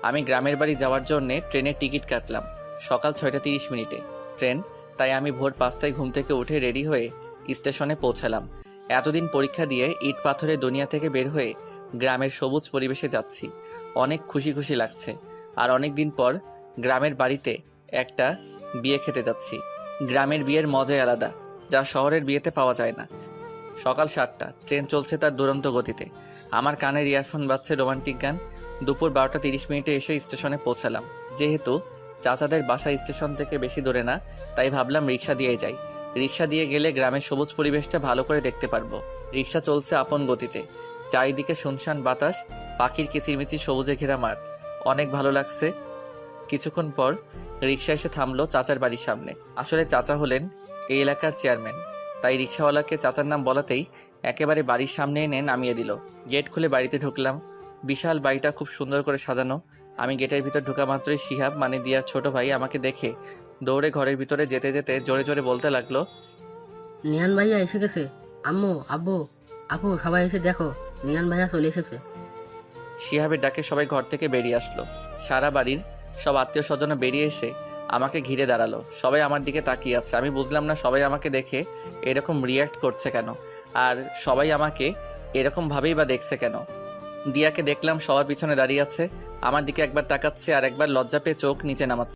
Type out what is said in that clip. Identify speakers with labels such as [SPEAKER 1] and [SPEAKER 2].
[SPEAKER 1] আমি গ্রামের বাড়ি যাওয়ার জন্যে ট্রেনের টিকিট কাটলাম সকাল 6:30 ট্রেন। তাই আমি ভোর 5টায় ঘুম থেকে উঠে রেডি হয়ে স্টেশনে পৌঁছালাম। এতদিন পরীক্ষা দিয়ে ইট পাথরের দুনিয়া থেকে বের হয়ে গ্রামের সবুজ পরিবেশে যাচ্ছি। অনেক খুশি খুশি লাগছে। আর অনেক দিন পর গ্রামের বাড়িতে একটা বিয়ে খেতে যাচ্ছি। গ্রামের বিয়ের মজাই আলাদা, যা শহরের বিয়েতে পাওয়া যায় না। সকাল 7টা, ট্রেন চলছে তার দুরন্ত গতিতে। আমার কানের ইয়ারফোন বাজছে রোমান্টিক গান। দুপুর 12:30 এসে স্টেশনে পৌঁছালাম। যেহেতু চাচাদের বাসা স্টেশন থেকে বেশি দূরে না, তাই ভাবলাম রিক্সা দিয়ে যাই। রিক্সা দিয়ে গেলে গ্রামের সবুজ পরিবেশটা ভালো করে দেখতে পারবো। রিক্সা চলছে আপন গতিতে। চারিদিকে শুনশান বাতাস, পাখির কিচিরমিচির সবুজে ঘেরা মাঠ। অনেক ভালো লাগছে। কিছুক্ষণ পর রিক্সা এসে থামলো চাচার বাড়ির সামনে। আসলে চাচা হলেন এই এলাকার চেয়ারম্যান, তাই রিক্সাওয়ালাকে চাচার নাম বলাতেই একেবারে বাড়ির সামনে এনে নামিয়ে দিল। গেট খুলে বাড়িতে ঢুকলাম। বিশাল বাড়িটা খুব সুন্দর করে সাজানো। আমি গেটের ভিতর ঢোকা মাত্রই শিহাব মানে দিয়ার ছোট ভাই আমাকে দেখে দৌড়ে ঘরের ভিতরে যেতে যেতে জোরে জোরে বলতে লাগলো,
[SPEAKER 2] নিহান ভাইয়া এসে গেছে। আম্মু, আব্বু, আপু, সবাই এসে দেখো, নিহান ভাইয়া চলে এসেছে।
[SPEAKER 1] শিহাবের ডাকে সবাই ঘর থেকে বেরিয়ে আসলো। সারা বাড়ির সব আত্মীয় স্বজনরা বেরিয়ে এসে আমাকে ঘিরে দাঁড়ালো। সবাই আমার দিকে তাকিয়ে আছে। আমি বুঝলাম না সবাই আমাকে দেখে এরকম রিয়্যাক্ট করছে কেন, আর সবাই আমাকে এরকম ভাবেই বা দেখছে কেন। দিয়াকে দেখলাম সবার পিছনে দাঁড়িয়ে আছে, আমার দিকে একবার তাকাচ্ছে আর একবার লজ্জা পেয়ে চোখ নিচে নামাচ্ছে।